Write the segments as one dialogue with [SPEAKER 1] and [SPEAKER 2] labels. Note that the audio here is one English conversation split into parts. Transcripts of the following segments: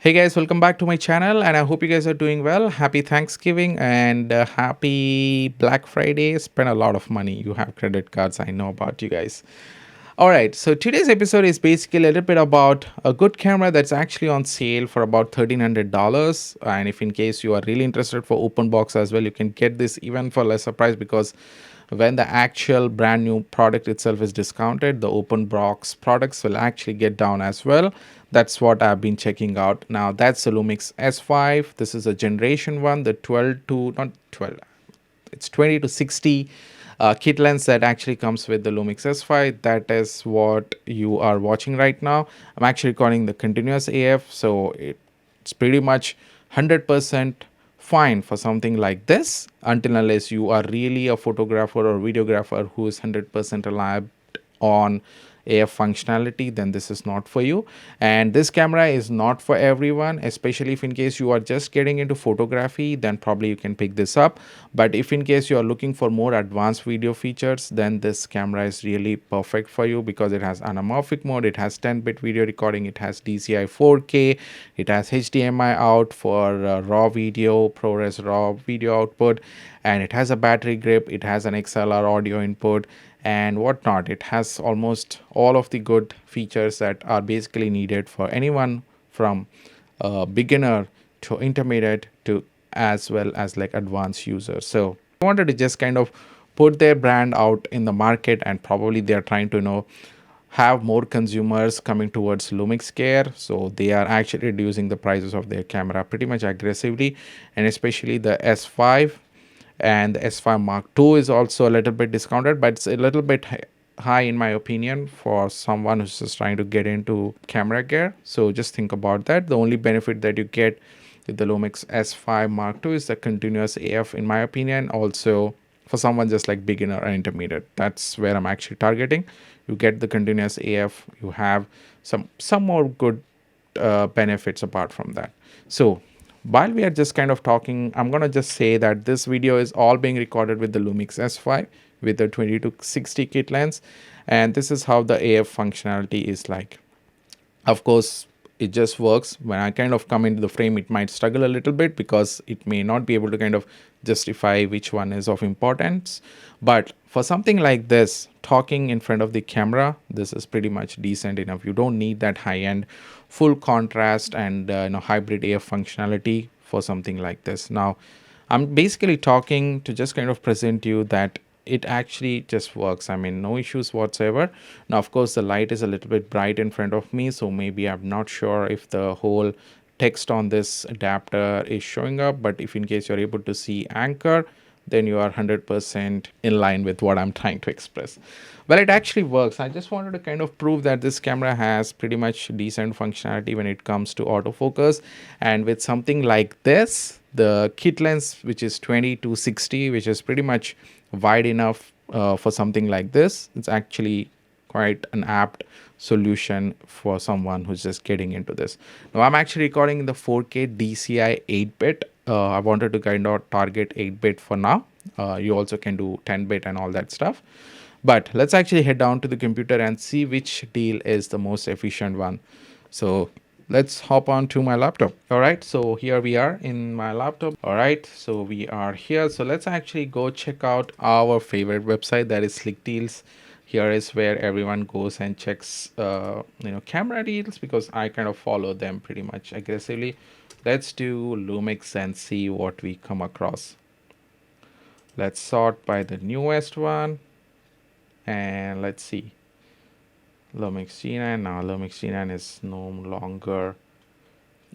[SPEAKER 1] Hey guys, welcome back to my channel and I hope you guys are doing well. Happy Thanksgiving and happy Black Friday. Spend a lot of money. You have credit cards. I know about you guys. All right, so today's episode is basically a little bit about a good camera that's actually on sale for about $1,300. And if in case you are really interested for open box as well, you can get this even for lesser price because when the actual brand new product itself is discounted, the open box products will actually get down as well. That's what I've been checking out. Now that's the Lumix S5. This is a generation one, the 12 to not 12, it's 20 to 60 kit lens that actually comes with the Lumix S5. That is what you are watching right now. I'm actually recording the continuous AF, so it's pretty much 100% fine for something like this, until unless you are really a photographer or videographer who is 100% reliant on AF functionality, then this is not for you. And this camera is not for everyone, especially if in case you are just getting into photography, then probably you can pick this up. But if in case you are looking for more advanced video features, then this camera is really perfect for you because it has anamorphic mode, it has 10-bit video recording, it has DCI 4K, it has HDMI out for raw video, ProRes raw video output, and it has a battery grip, it has an XLR audio input and whatnot. It has almost all of the good features that are basically needed for anyone from beginner to intermediate to as well as like advanced users. So I wanted to just kind of put their brand out in the market, and probably they're trying to have more consumers coming towards Lumix Care. So they are actually reducing the prices of their camera pretty much aggressively, and especially the S5 and the S5 Mark II is also a little bit discounted, but it's a little bit high in my opinion for someone who's just trying to get into camera gear. So just think about that. The only benefit that you get with the Lumix S5 Mark II is the continuous AF in my opinion. Also for someone just like beginner or intermediate, that's where I'm actually targeting. You get the continuous AF, you have some more good benefits apart from that. So while we are just kind of talking, I'm going to just say that this video is all being recorded with the Lumix S5 with the 20 to 60 kit lens, and this is how the AF functionality is like. Of course, it just works. When I kind of come into the frame, it might struggle a little bit because it may not be able to kind of justify which one is of importance. But for something like this, talking in front of the camera, this is pretty much decent enough. You don't need that high-end full contrast and hybrid AF functionality for something like this. Now I'm basically talking to just kind of present you that it actually just works. I mean, no issues whatsoever. Now of course the light is a little bit bright in front of me, so maybe I'm not sure if the whole text on this adapter is showing up, but if in case you're able to see anchor, then you are 100% in line with what I'm trying to express. Well, it actually works. I just wanted to kind of prove that this camera has pretty much decent functionality when it comes to autofocus. And with something like this, the kit lens, which is 20 to 60, which is pretty much wide enough for something like this, it's actually quite an apt solution for someone who's just getting into this. Now I'm actually recording in the 4K DCI 8-bit. I wanted to kind of target 8-bit for now. You also can do 10-bit and all that stuff. But let's actually head down to the computer and see which deal is the most efficient one. So let's hop on to my laptop. All right, so here we are in my laptop. All right, so we are here. So let's actually go check out our favorite website, that is Slick Deals. Here is where everyone goes and checks camera deals, because I kind of follow them pretty much aggressively. Let's do Lumix and see what we come across. Let's sort by the newest one, and let's see. Lumix G9. Now Lumix G9 is no longer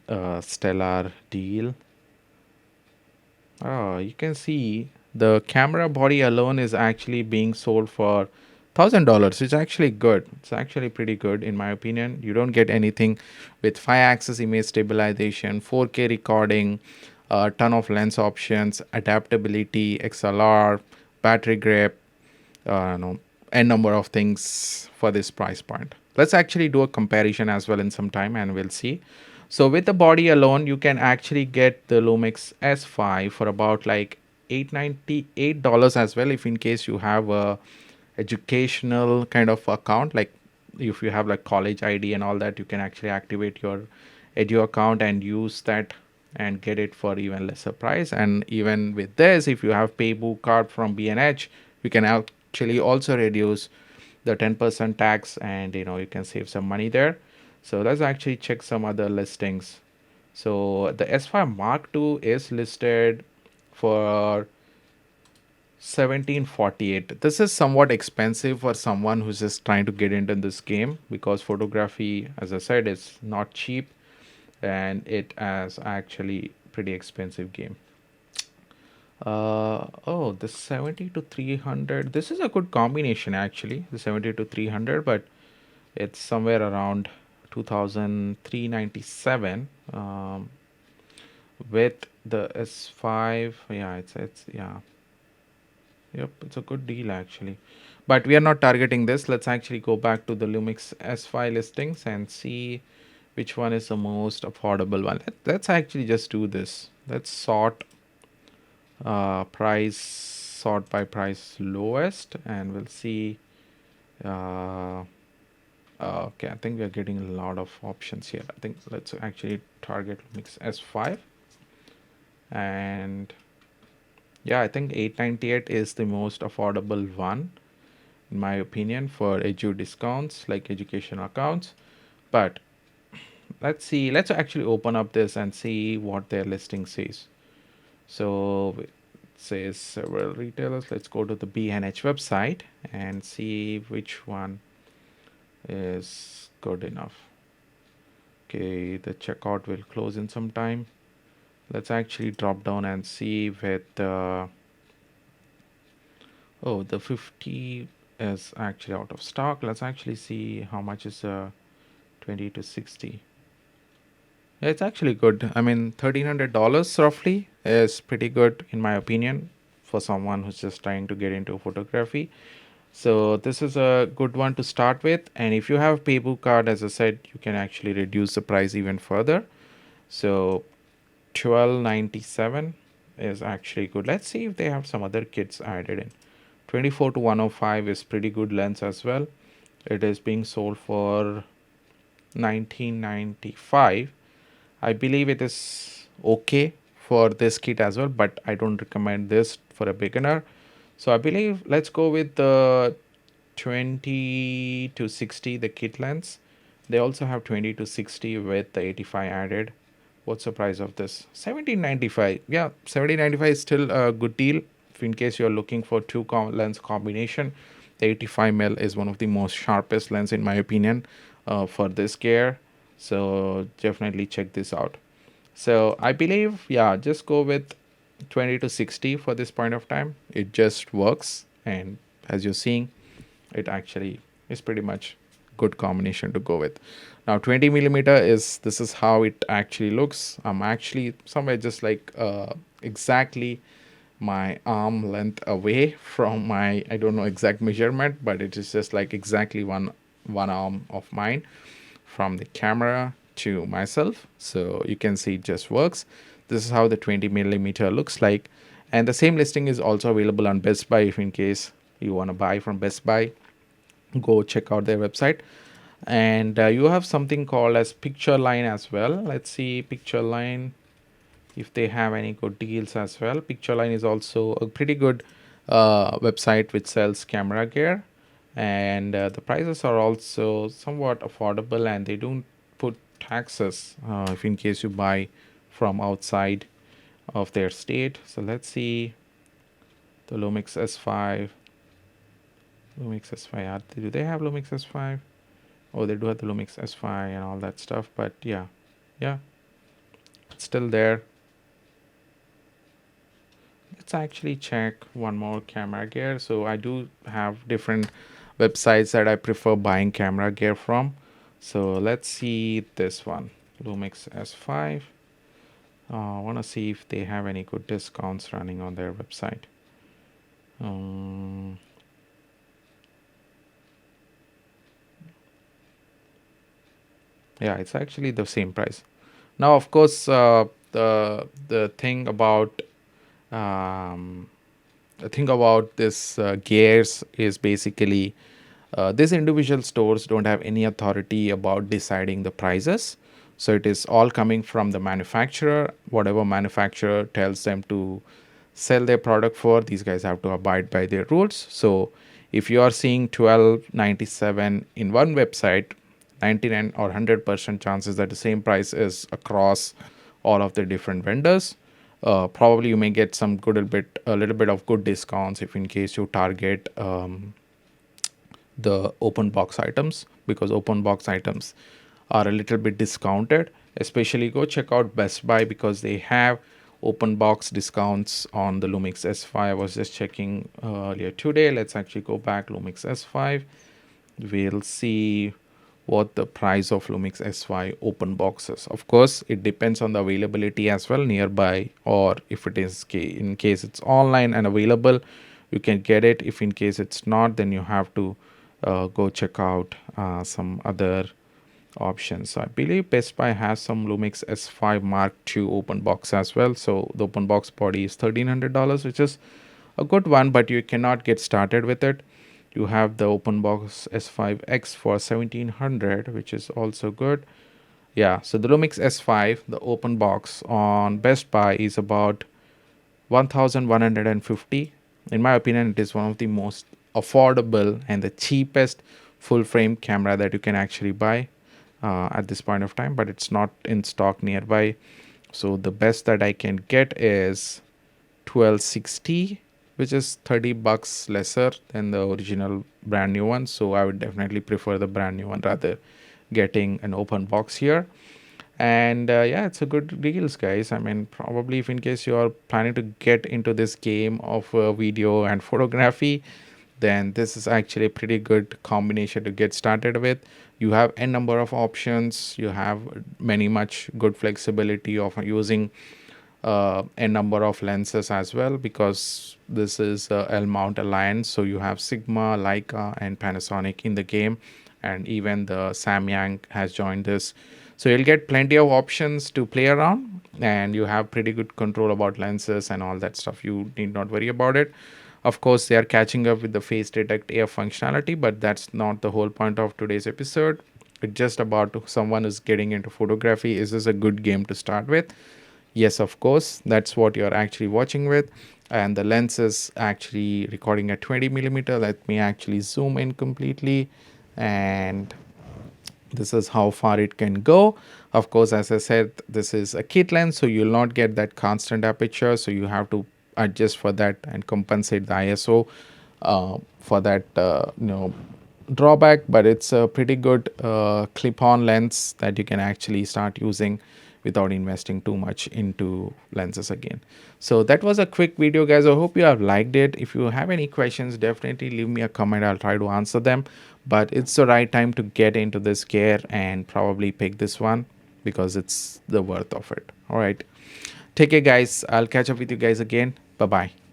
[SPEAKER 1] a stellar deal. Oh, you can see the camera body alone is actually being sold for $1,000. It's actually good. It's actually pretty good in my opinion. You don't get anything with 5-axis image stabilization, 4K recording, a ton of lens options, adaptability, XLR, battery grip, n number of things for this price point. Let's actually do a comparison as well in some time and we'll see. So with the body alone, you can actually get the Lumix S5 for about like $898 as well, if in case you have a educational kind of account, like if you have like college ID and all that, you can actually activate your Edu account and use that and get it for even lesser price. And even with this, if you have paybook card from B&H, you can actually also reduce the 10% tax, and you can save some money there. So let's actually check some other listings. So the S5 Mark II is listed for 1748. This is somewhat expensive for someone who's just trying to get into this game, because photography, as I said, is not cheap, and it is actually pretty expensive game. Oh, the 70 to 300. This is a good combination actually, the 70 to 300, but it's somewhere around 2397 with the S5. Yeah, it's yeah. Yep, it's a good deal actually. But we are not targeting this. Let's actually go back to the Lumix S5 listings and see which one is the most affordable one. Let's actually just do this. Let's sort by price lowest, and we'll see. Uh, okay, I think we are getting a lot of options here. I think let's actually target Lumix S5, and yeah, I think 898 is the most affordable one in my opinion for edu discounts, like education accounts. But let's actually open up this and see what their listing says. So it says several retailers. Let's go to the B&H website and see which one is good enough. Okay, the checkout will close in some time. Let's actually drop down and see with the oh, the 50 is actually out of stock. Let's actually see how much is 20 to 60. Yeah, it's actually good. I mean, $1,300 roughly is pretty good in my opinion for someone who's just trying to get into photography. So this is a good one to start with. And if you have paybook card, as I said, you can actually reduce the price even further. So 1297 is actually good. Let's see if they have some other kits added in. 24 to 105 is pretty good lens as well. It is being sold for 1995. I believe it is okay for this kit as well, but I don't recommend this for a beginner. So I believe let's go with the 20 to 60, the kit lens. They also have 20 to 60 with the 85 added. What's the price of this? 1795. Yeah, 1795 is still a good deal. If in case you're looking for two lens combination, the 85 mm is one of the most sharpest lens in my opinion for this gear. So definitely check this out. So I believe, yeah, just go with 20 to 60 for this point of time. It just works, and as you're seeing, it actually is pretty much good combination to go with. Now 20 millimeter is, this is how it actually looks. I'm actually somewhere just like exactly my arm length away from my, I don't know exact measurement, but it is just like exactly one arm of mine from the camera to myself. So you can see it just works. This is how the 20 millimeter looks like. And the same listing is also available on Best Buy. If in case you want to buy from Best Buy, go check out their website. And you have something called as Picture Line as well. Let's see Picture Line if they have any good deals as well. Picture Line is also a pretty good website which sells camera gear, and the prices are also somewhat affordable, and they don't put taxes if in case you buy from outside of their state. So let's see the Lumix S5. Lumix S5, do they have Lumix S5? Oh, they do have the Lumix S5 and all that stuff, but yeah, it's still there. Let's actually check one more camera gear. So I do have different websites that I prefer buying camera gear from. So let's see this one, Lumix S5. I want to see if they have any good discounts running on their website. Yeah, it's actually the same price. Now, of course, the thing about this gears is basically these individual stores don't have any authority about deciding the prices. So it is all coming from the manufacturer. Whatever manufacturer tells them to sell their product for, these guys have to abide by their rules. So if you are seeing 1297 in one website, 99 or 100% chances that the same price is across all of the different vendors. Probably you may get a little bit of good discounts if in case you target the open box items, because open box items are a little bit discounted. Especially go check out Best Buy because they have open box discounts on the Lumix S5. I was just checking earlier today. Let's actually go back. Lumix S5, we'll see what the price of Lumix S5 open boxes. Of course, it depends on the availability as well nearby, or if it is in case it's online and available, you can get it. If in case it's not, then you have to go check out some other options. So I believe Best Buy has some Lumix S5 Mark II open box as well. So the open box body is $1,300, which is a good one, but you cannot get started with it. You have the open box S5X for 1700, which is also good. Yeah, so the Lumix S5, the open box on Best Buy is about 1150. In my opinion, it is one of the most affordable and the cheapest full frame camera that you can actually buy at this point of time, but it's not in stock nearby. So the best that I can get is 1260, which is 30 bucks lesser than the original brand new one. So I would definitely prefer the brand new one rather getting an open box here. And yeah, it's a good deals, guys. I mean, probably if in case you are planning to get into this game of video and photography, then this is actually a pretty good combination to get started with. You have a number of options. You have much good flexibility of using a number of lenses as well, because this is L mount alliance. So you have Sigma, Leica, and Panasonic in the game, and even the Samyang has joined this. So you'll get plenty of options to play around, and you have pretty good control about lenses and all that stuff. You need not worry about it. Of course, they are catching up with the face detect AF functionality, but that's not the whole point of today's episode. It's just about someone who's getting into photography. Is this a good game to start with? Yes, of course, that's what you're actually watching with. And the lens is actually recording at 20 millimeter. Let me actually zoom in completely, and this is how far it can go. Of course, as I said, this is a kit lens, so you'll not get that constant aperture, so you have to adjust for that and compensate the ISO for that drawback. But it's a pretty good clip-on lens that you can actually start using without investing too much into lenses again. So that was a quick video, guys. I hope you have liked it. If you have any questions, definitely leave me a comment. I'll try to answer them. But it's the right time to get into this gear and probably pick this one because it's the worth of it. All right, take care, guys. I'll catch up with you guys again. Bye bye.